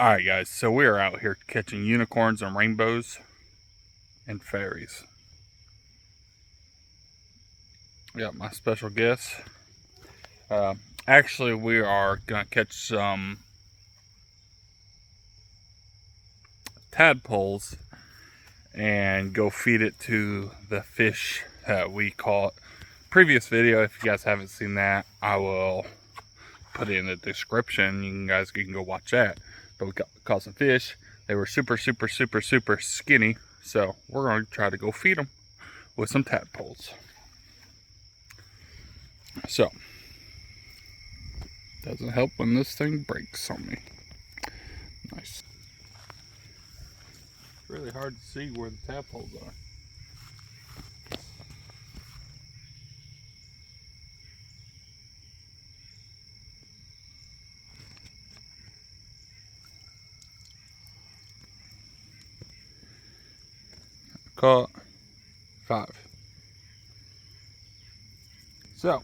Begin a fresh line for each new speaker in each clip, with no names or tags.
Alright guys, so we are out here catching unicorns and rainbows and fairies. We got my special guest. Actually, we are going to catch some tadpoles and go feed it to the fish that we caught. Previous video, if you guys haven't seen that, I will put it in the description. You guys can go watch that. But we caught some fish. They were super skinny. So we're going to try to go feed them with some tadpoles. So, doesn't help when this thing breaks on me. Nice. It's really hard to see where the tadpoles are. Caught 5. So,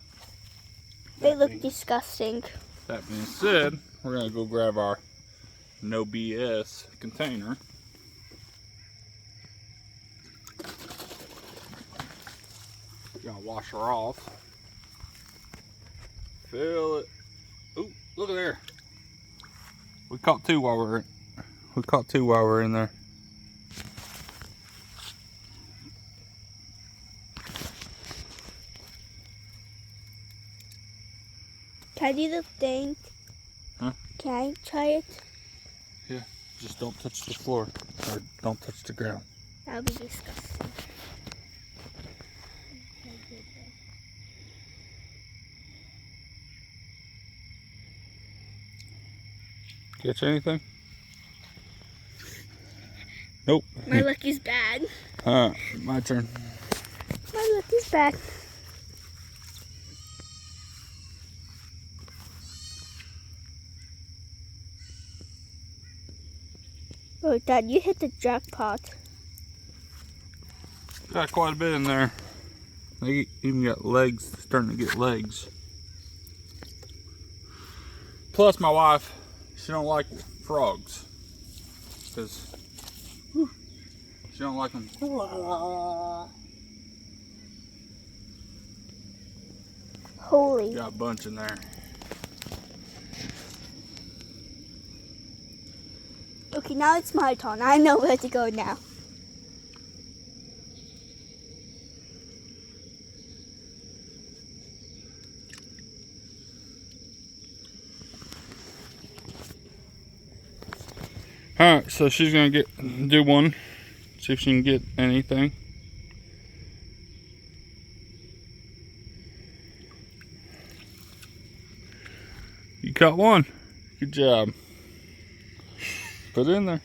they look disgusting.
That being said, we're gonna go grab our no BS container. Gonna wash her off. Fill it. Ooh, look at there. We caught 2 while we're in there.
Can I do the thing?
Huh?
Can I try it?
Yeah, just don't touch the floor or don't touch the ground.
That would be disgusting.
Catch anything? Nope.
My luck is bad.
My turn.
My luck is bad. Oh, Dad, you hit the jackpot.
Got quite a bit in there. They even got legs, starting to get legs. Plus my wife, she don't like frogs. Because she don't like them.
Holy.
Got a bunch in there.
Okay, now it's my turn. I know where to go now.
Alright, so she's gonna do one. See if she can get anything. You caught one. Good job. Put it in there.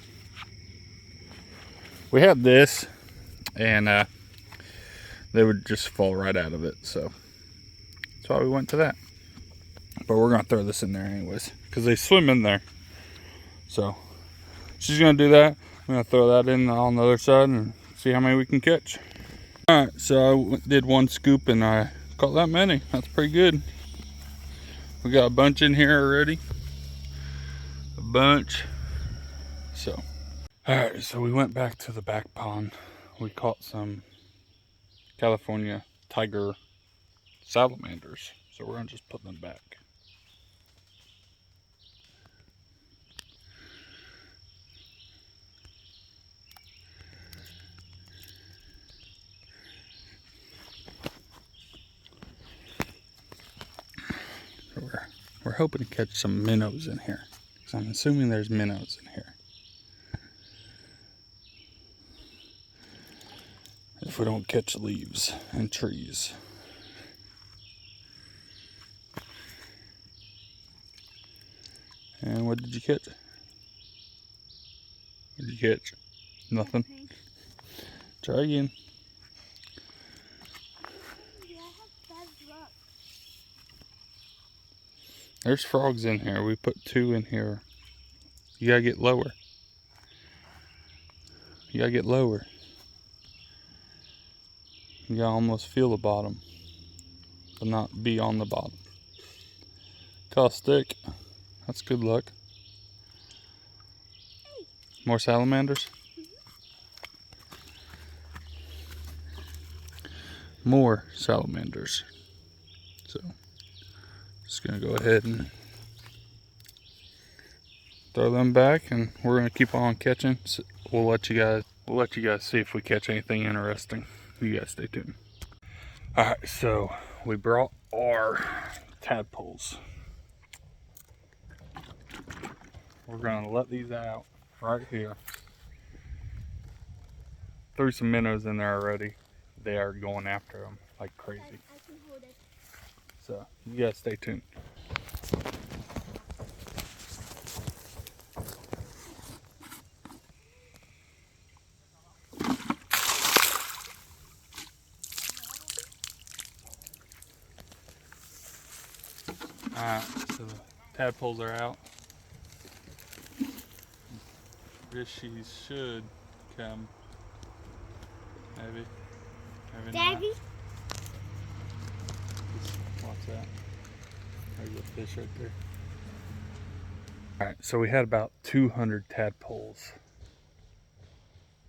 We had this, and they would just fall right out of it, so that's why we went to that. But we're gonna throw this in there anyways, because they swim in there. So she's gonna do that. I'm gonna throw that in on the other side and see how many we can catch. All right, so I did 1 scoop and I caught that many. That's pretty good. We got a bunch in here already. A bunch. So, alright, so we went back to the back pond. We caught some California tiger salamanders. So we're gonna just put them back. So we're hoping to catch some minnows in here. So I'm assuming there's minnows in here. If we don't catch leaves and trees. And what did you catch? What did you catch? Nothing? Try again. There's frogs in here. We put 2 in here. You gotta get lower. You gotta get lower. You gotta almost feel the bottom, but not be on the bottom. Caught a stick. That's good luck. More salamanders? More salamanders. So, just gonna go ahead and throw them back, and we're gonna keep on catching. So we'll let you guys see if we catch anything interesting. You guys stay tuned. All right, so we brought our tadpoles. We're gonna let these out right here. Threw some minnows in there already. They are going after them like crazy.
I can hold it.
So you guys stay tuned. Alright, so the tadpoles are out. Fishies should come. Maybe. Maybe
Daddy?
not. Just watch that. There's a fish right there. Alright, so we had about 200 tadpoles.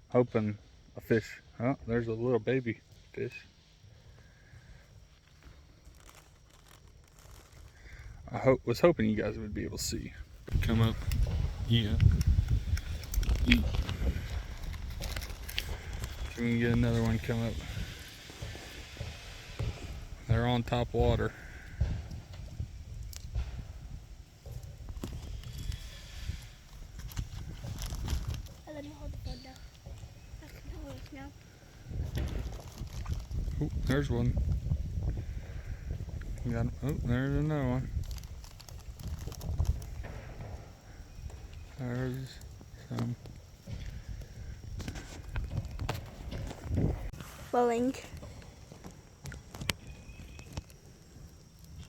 Hoping a fish. Oh, there's a little baby fish. Was hoping you guys would be able to see. Come up. Yeah. Eat. So we can get another one come up. They're on top water.
Let me hold the phone down. I can hold it now.
Oh, there's one. Got him. Oh, there's another one. There's some.
Bowling.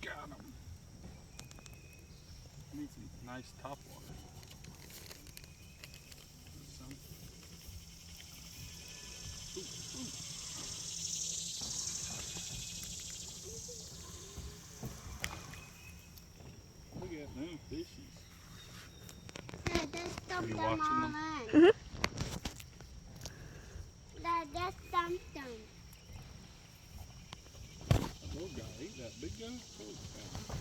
Got him. Need some nice top water. There's some. Ooh, ooh. Look at them fishies.
Dad, just dump
You
them
watching
all
them?
in. Dad, just dump them.
Little guy, eat that big guy? Holy cow.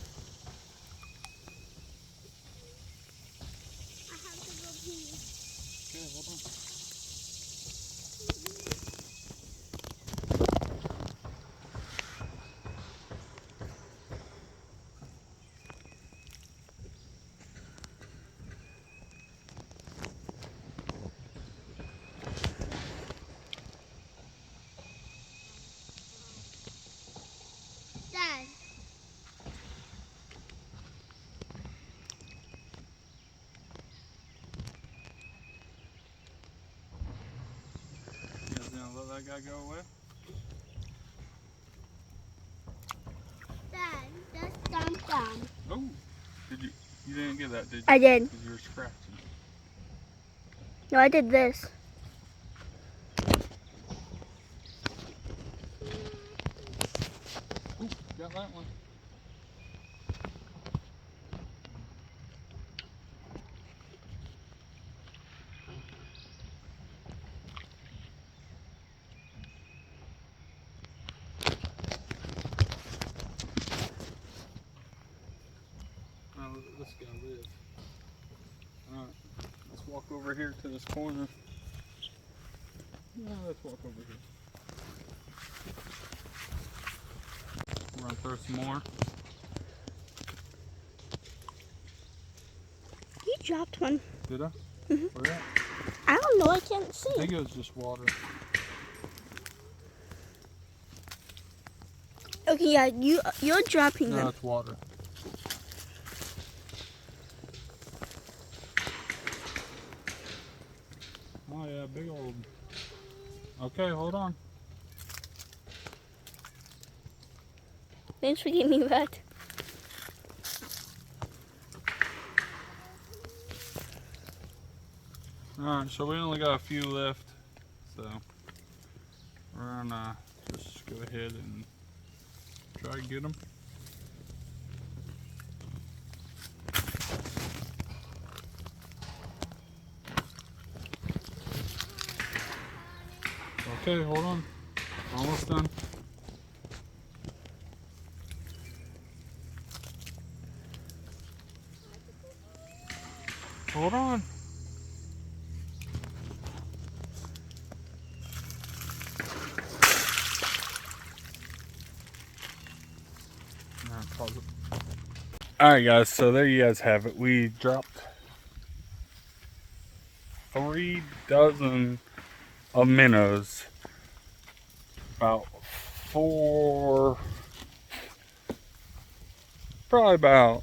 I have to go pee.
Okay, hold on.
Dad.
You guys gonna let that guy go away?
Dad, just dump them.
Oh! You didn't get that, did you?
I did.
Because you were scratching.
No, I did this.
Ooh, got that one. Now let this guy live. Alright, let's walk over here to this corner. No, let's walk over here. We're gonna throw some more.
You dropped one.
Did I?
Mhm.
Where at?
I don't know. I can't
I
see.
think it was just water.
Okay, yeah, you're dropping
No,
them.
it's water. Oh yeah, big old. Okay, hold on.
Thanks for giving me that.
Alright, so we only got a few left. So we're gonna just go ahead and try to get them. Okay, hold on. Almost done. Hold on. Alright guys, so there you guys have it. We dropped 3 dozen of minnows. About 4, probably about,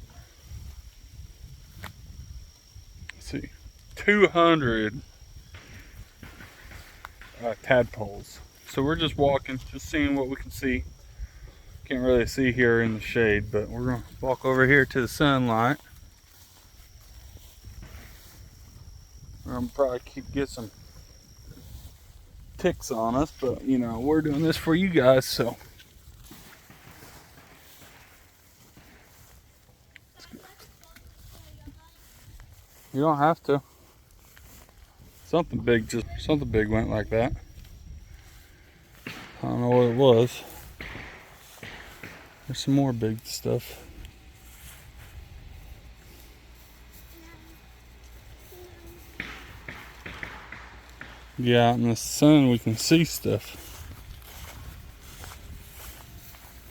let's see, 200 tadpoles. So we're just walking, just seeing what we can see. Can't really see here in the shade, but we're gonna walk over here to the sunlight. We're gonna probably get some ticks on us, but you know, we're doing this for you guys, so. You don't have to. Something big went like that. I don't know what it was. There's some more big stuff. Yeah, out in the sun we can see stuff.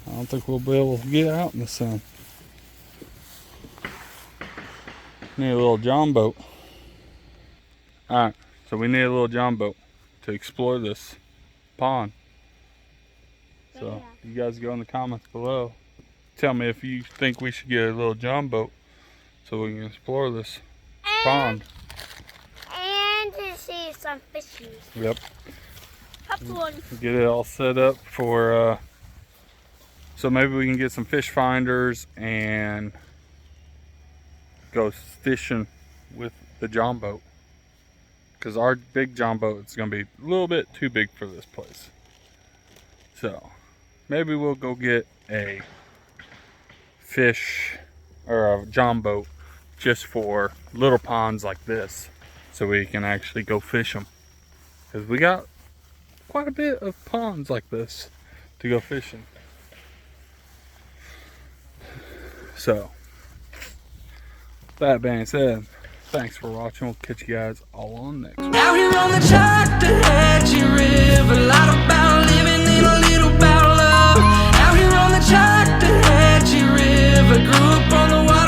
I don't think we'll be able to get out in the sun. Need a little john boat. Alright, so we need a little john boat to explore this pond. So you guys go in the comments below. Tell me if you think we should get a little john boat so we can explore this pond.
And to see some fishies.
Yep.
Popcorn.
Get it all set up for so maybe we can get some fish finders and go fishing with the john boat. Because our big john boat is going to be a little bit too big for this place. So maybe we'll go get a fish or a john boat just for little ponds like this, so we can actually go fish them, because we got quite a bit of ponds like this to go fishing. So that being said, thanks for watching. We'll catch you guys all on the next one.
Out here on the Chattahoochee River, a lot about living and a little about love. Out here on the Chattahoochee River, grew up on the water.